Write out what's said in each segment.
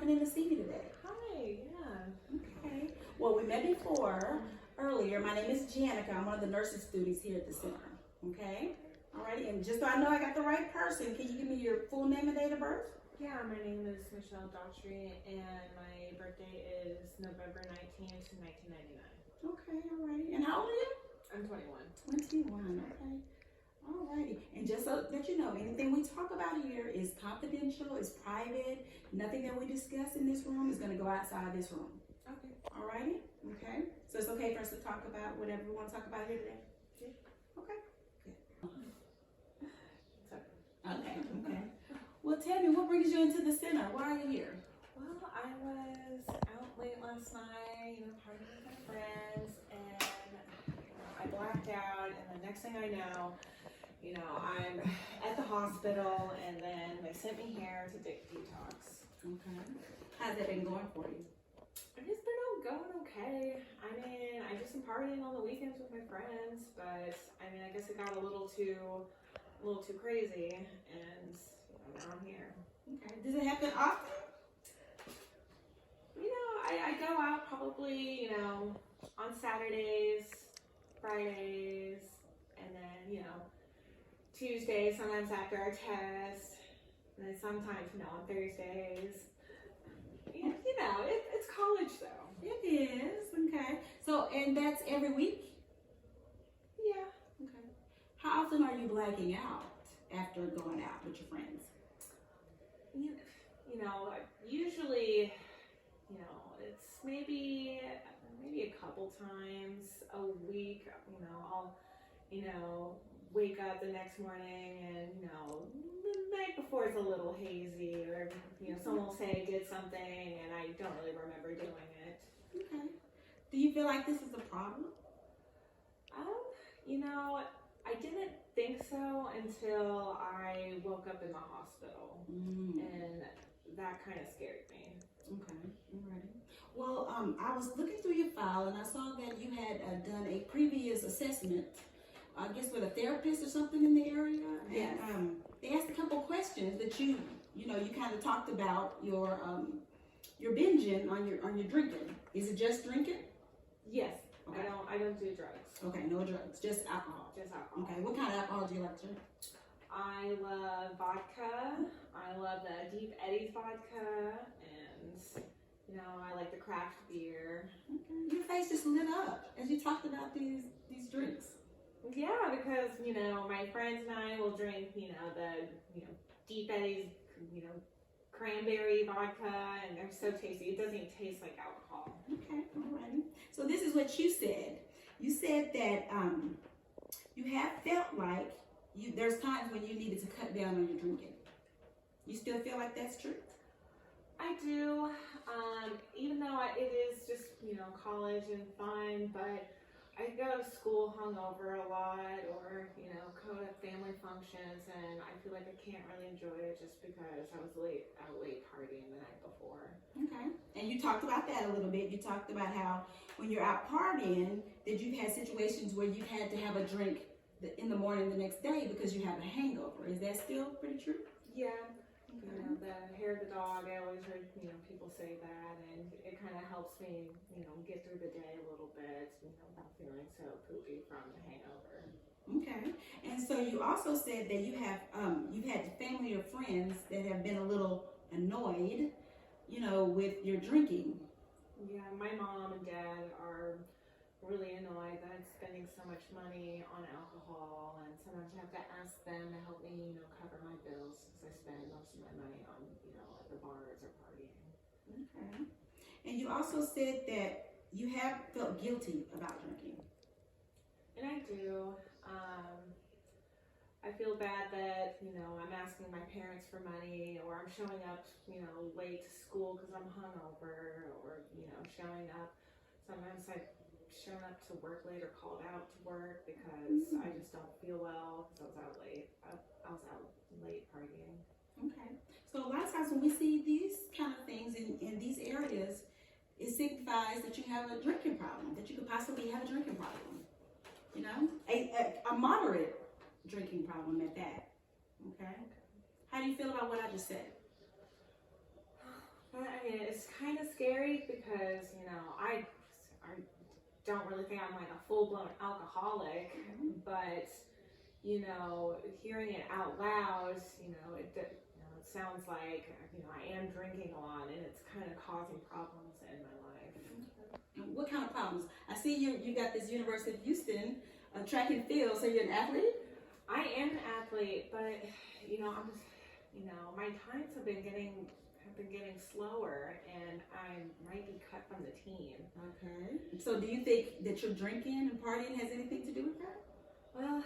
coming in to see me today. Hi, yeah. Okay. Well, we met before earlier. My name is Janica. I'm one of the nursing students here at the center. Okay? Alrighty. And just so I know I got the right person, can you give me your full name and date of birth? Yeah, my name is Michelle Daughtry, and my birthday is November 19th, 1999. Okay, alrighty. And how old are you? I'm 21. 21, okay. Alrighty. And just so that you know, anything we talk about here is confidential, is private. Nothing that we discuss in this room is going to go outside this room. Okay. Alrighty? Okay. So it's okay for us to talk about whatever we want to talk about here today? Yeah. Okay. Good. Sorry. Okay, okay. Well, tell me, what brings you into the center? Why are you here? Well, I was out late last night, partying with my friends, and I blacked out, and the next thing I know, I'm at the hospital, and then they sent me here to detox. Okay. How's that been going for you? It's been going okay. I mean, I just been partying on the weekends with my friends, but I guess it got a little too crazy, and now I'm here. Okay. Does it happen often? I go out probably, on Saturdays, Fridays, and then, Tuesdays, sometimes after our test, and then sometimes, on Thursdays. It's college though. It is. Okay. So, and that's every week? Yeah. Okay. How often are you blacking out after going out with your friends? Usually, it's maybe a couple times a week. I'll, wake up the next morning and, the night before it's a little hazy, or, someone will say I did something and I don't really remember doing it. Okay. Do you feel like this is a problem? I didn't think so until I woke up in the hospital, and that kind of scared me. Okay, alrighty. Well, I was looking through your file and I saw that you had done a previous assessment, I guess with a therapist or something in the area. Yes. And they asked a couple questions that you kind of talked about your binging on your drinking. Is it just drinking? Yes. Okay. I don't do drugs. Okay, no drugs, just alcohol. Just alcohol. Okay, what kind of alcohol do you like to drink? I love vodka. I love the Deep Eddies vodka, and I like the craft beer. Okay. Your face just lit up as you talked about these drinks. Yeah, because my friends and I will drink the Deep Eddies cranberry vodka, and they're so tasty. It doesn't even taste like alcohol. Okay, alrighty. So this is what you said. You said that you have felt like there's times when you needed to cut down on your drinking. You still feel like that's true? I do, even though it is just, college and fun, but I go to school hungover a lot, or, go to family functions, and I feel like I can't really enjoy it just because I was out late partying the night before. Okay. And you talked about that a little bit. You talked about how when you're out partying, that you've had situations where you've had to have a drink in the morning the next day because you have a hangover. Is that still pretty true? Yeah. Okay. The hair of the dog, I always heard, people say that, and it kind of helps me, get through the day a little bit, without feeling so poopy from the hangover. Okay. And so you also said that you've had family or friends that have been a little annoyed, with your drinking. Yeah, my mom and dad are really annoyed that I'm spending so much money on alcohol, and sometimes I have to ask them to help me, cover my bills, because I spend most of my money on, at the bars or partying. Okay. And you also said that you have felt guilty about drinking. And I do. I feel bad that, I'm asking my parents for money, or I'm showing up, late to school because I'm hungover, or, showing up. Sometimes I've shown up to work late or called out to work because I just don't feel well because I was out late. I was out late partying. Okay. So a lot of times when we see these kind of things in these areas, it signifies that you have a drinking problem, that you could possibly have a drinking problem. A moderate drinking problem at that. Okay. How do you feel about what I just said? I I mean, it's kind of scary because, you know, I don't really think I'm like a full-blown alcoholic, but, you know, hearing it out loud, you know, it sounds like, you know, I am drinking a lot and it's kind of causing problems in my life. And what kind of problems? I see you got this University of Houston track and field, so you're an athlete? I am an athlete, but, you know, I'm just, you know, my times have been getting slower and I might be cut from the team. Okay. So do you think that your drinking and partying has anything to do with that? Well,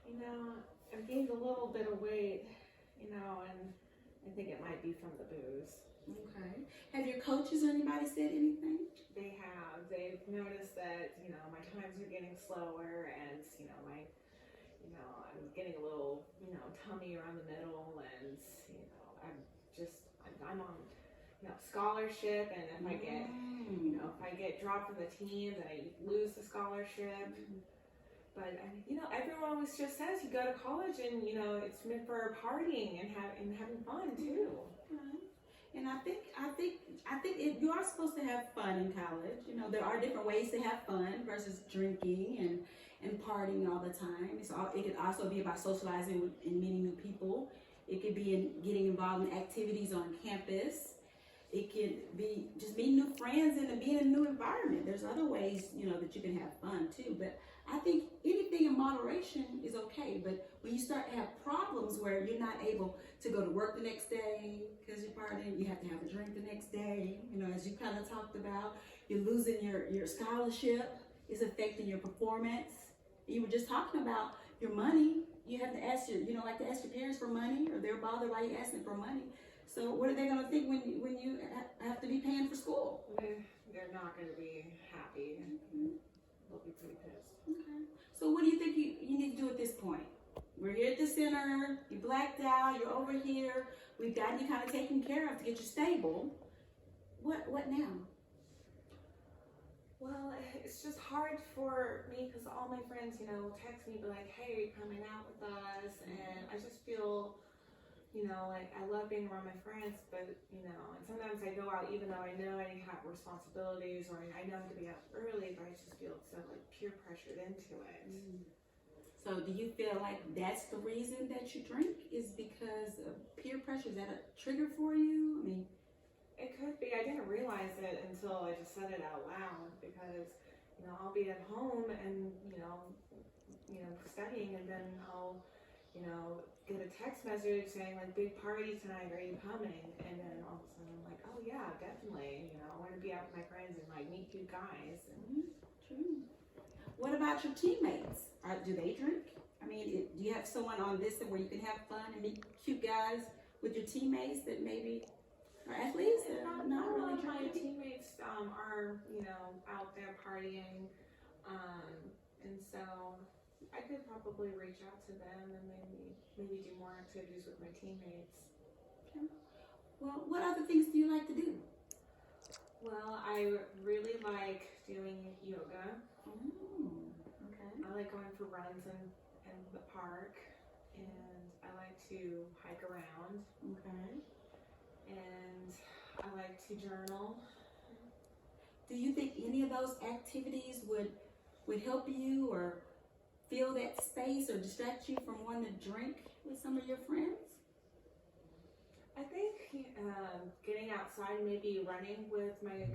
you know, I've gained a little bit of weight, you know, and I think it might be from the booze. Okay. Have your coaches or anybody said anything? They have. They've noticed that, you know, my times are getting slower and, you know, I'm getting a little, you know, tummy around the middle and, you know, I'm on, you know, scholarship, and if I get dropped from the team, then I lose the scholarship. But you know, everyone always just says you go to college and, you know, it's meant for partying and having fun too. Right. And I think you are supposed to have fun in college. You know, there are different ways to have fun versus drinking and partying all the time. It could also be about socializing and meeting new people. It could be in getting involved in activities on campus. It could be just meeting new friends and being in a new environment. There's other ways, you know, that you can have fun too. But I think anything in moderation is okay. But when you start to have problems where you're not able to go to work the next day because you're partying, you have to have a drink the next day. You know, as you kind of talked about, you're losing your scholarship. It's affecting your performance. You were just talking about your money. You have to ask like to ask your parents for money, or they're bothered why you ask them for money. So what are they going to think when you have to be paying for school? They're not going to be happy. They'll be pretty pissed. Okay. So what do you think you need to do at this point? We're here at the center. You blacked out. You're over here. We've gotten you kind of taken care of to get you stable. What now? Well, it's just hard for me because all my friends, you know, text me, be like, hey, are you coming out with us? And I just feel, you know, like I love being around my friends, but, you know, and sometimes I go out even though I know I have responsibilities or I know to be out early, but I just feel so like peer pressured into it. So do you feel like that's the reason that you drink is because of peer pressure? Is that a trigger for you? I mean, it could be. I didn't realize it until I just said it out loud because, you know, I'll be at home and, you know, studying, and then I'll, you know, get a text message saying like big party tonight, are you coming? And then all of a sudden I'm like, oh yeah, definitely. You know, I want to be out with my friends and like meet you guys. True. What about your teammates? Do they drink? I mean, do you have someone on this where you can have fun and meet cute guys with your teammates that maybe are athletes? Not really. My teammates are, you know, out there partying, and so I could probably reach out to them and maybe do more activities with my teammates. Okay. Well, what other things do you like to do? Well, I really like doing yoga. Okay. I like going for runs in the park, and I like to hike around. Okay. And I like to journal. Do you think any of those activities would help you or fill that space or distract you from wanting to drink with some of your friends? I think getting outside, maybe running with my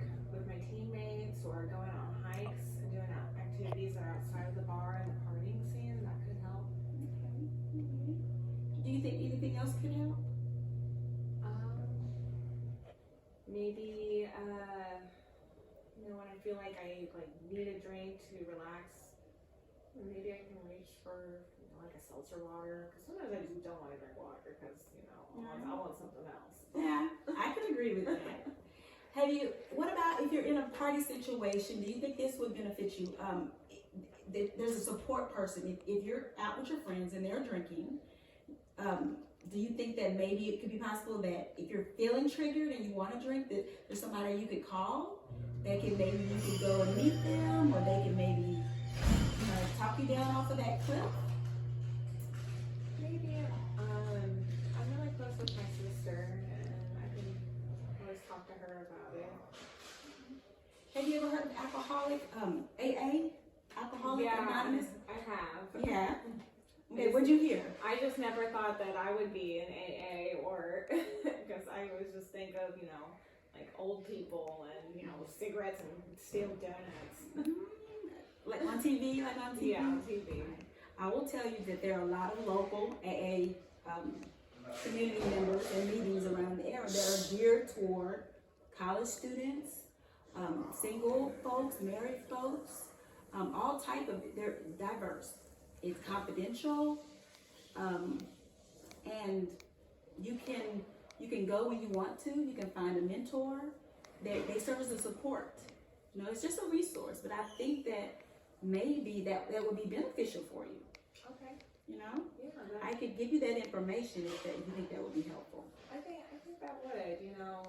teammates, or going on hikes and doing activities that are outside of the bar and the partying scene, that could help. Okay. Do you think anything else could help? Maybe you know, when I feel like I need a drink to relax, maybe I can reach for, you know, like a seltzer water, because sometimes I just don't want to drink water because, you know, I want something else. Yeah, I can agree with that. What about if you're in a party situation, do you think this would benefit you? There's a support person. If you're out with your friends and they're drinking, do you think that maybe it could be possible that if you're feeling triggered and you want to drink, that there's somebody you could call that can maybe you could go and meet them, or they can maybe talk you down off of that cliff? Maybe. I'm really close with my sister, and I can always talk to her about it. Have you ever heard of AA? Alcoholic Anonymous? I have. Yeah. Okay, what'd you hear? I just never thought that I would be in AA, or because I always just think of, you know, like old people and, you know, cigarettes and stale donuts. Like on TV, Yeah, on TV. I will tell you that there are a lot of local AA community members and meetings around the area that are geared toward college students, single folks, married folks, all type of, they're diverse. It's confidential, and you can go when you want to. You can find a mentor. They serve as a support. You know, it's just a resource, but I think that maybe that would be beneficial for you. Okay. You know, Yeah. I could give you that information if you think that would be helpful. I think that would. You know,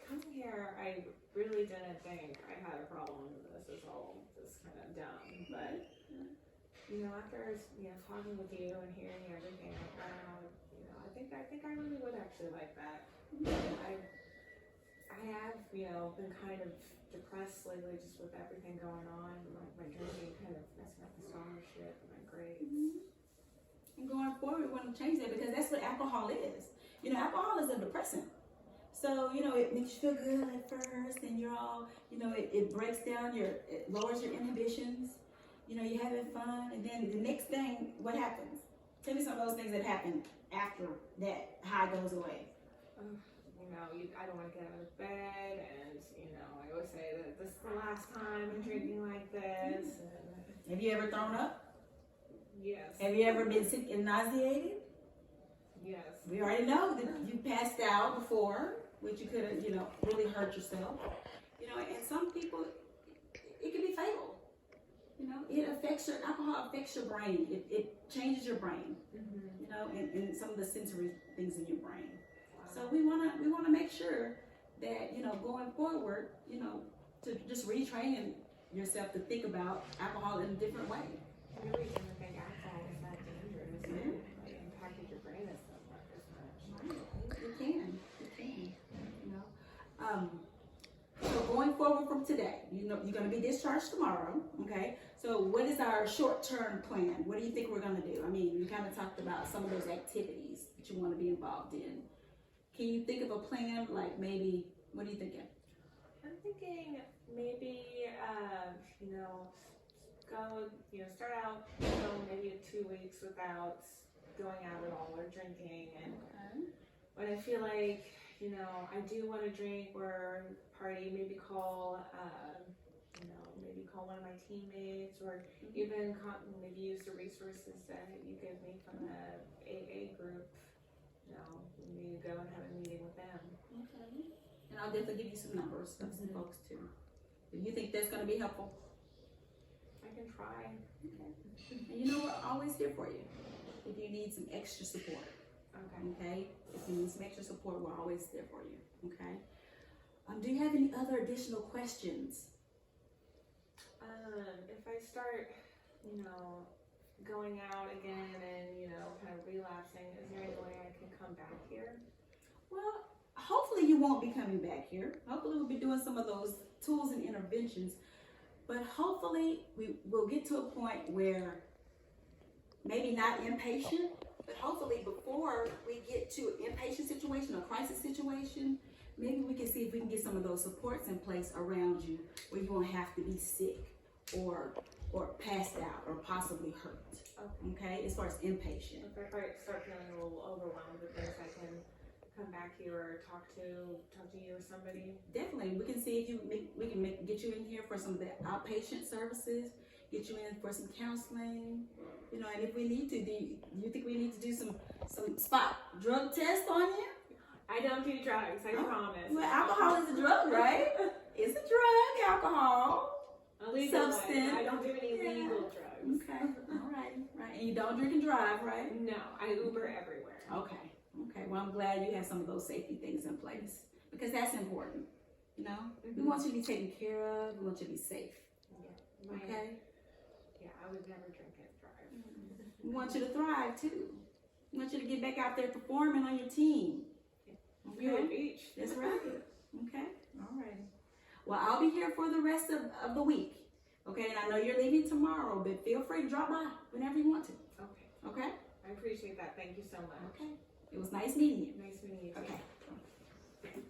coming here, I really didn't think I had a problem. This is all just kind of dumb, but. You know, after talking with you and hearing everything, I think I really would actually like that. I have been kind of depressed lately just with everything going on. My drinking kind of messing up the scholarship and my grades. And going forward, we want to change that because that's what alcohol is. You know, alcohol is a depressant. So, you know, it makes you feel good at first, and you're all, it breaks down it lowers your inhibitions. You know, you're having fun, and then the next thing, what happens? Tell me some of those things that happen after that high goes away. I don't want to get out of bed, and, I always say that this is the last time I'm drinking like this. And have you ever thrown up? Yes. Have you ever been sick and nauseated? Yes. We already know that you passed out before, which you could have, really hurt yourself. And some people, it can be fatal. Alcohol affects your brain. It changes your brain, and some of the sensory things in your brain. Wow. So we wanna make sure that, going forward, to just retrain yourself to think about alcohol in a different way. I really didn't think alcohol was that dangerous. Mm-hmm. It impacted your brain as much. It can. So going forward from today, you're going to be discharged tomorrow, okay? So what is our short-term plan? What do you think we're going to do? I mean, you kind of talked about some of those activities that you want to be involved in. Can you think of a plan, like maybe, what are you thinking? I'm thinking maybe, start out, maybe 2 weeks without going out at all or drinking. And when I feel like, I do want to drink or party, maybe call one of my teammates, or even maybe use the resources that you give me from the AA group. Maybe go and have a meeting with them. Okay. And I'll definitely give you some numbers of some folks too. Do you think that's going to be helpful? I can try. Okay. And we're always here for you if you need some extra support. Okay. If you need some extra support, we're always there for you. Okay. Do you have any other additional questions? If I start, going out again and, kind of relapsing, is there any way I can come back here? Well, hopefully you won't be coming back here. Hopefully we'll be doing some of those tools and interventions. But hopefully we will get to a point where maybe not inpatient, but hopefully before we get to an inpatient situation or crisis situation, maybe we can see if we can get some of those supports in place around you where you won't have to be sick or passed out or possibly hurt. Okay? As far as inpatient. If I start feeling a little overwhelmed with this, I can come back here or talk to you or somebody. Definitely. We can see if we can get you in here for some of the outpatient services, get you in for some counseling, and if we need to, do you think we need to do some spot drug tests on you? I don't do drugs, I promise. Well, alcohol is a drug, right? It's a drug, alcohol. A legal substance. I don't do any legal drugs. Okay, all right. And you don't drink and drive, right? No, I Uber everywhere. Okay. Well, I'm glad you have some of those safety things in place because that's important. We want you to be taken care of. We want you to be safe. Yeah. Okay. Yeah, I would never drink and drive. We want you to thrive too. We want you to get back out there performing on your team. Okay. Beach. That's right. Okay. Well, I'll be here for the rest of the week. Okay, and I know you're leaving tomorrow, but feel free to drop by whenever you want to. Okay. Okay? I appreciate that. Thank you so much. Okay. It was nice meeting you. Nice meeting you too. Okay.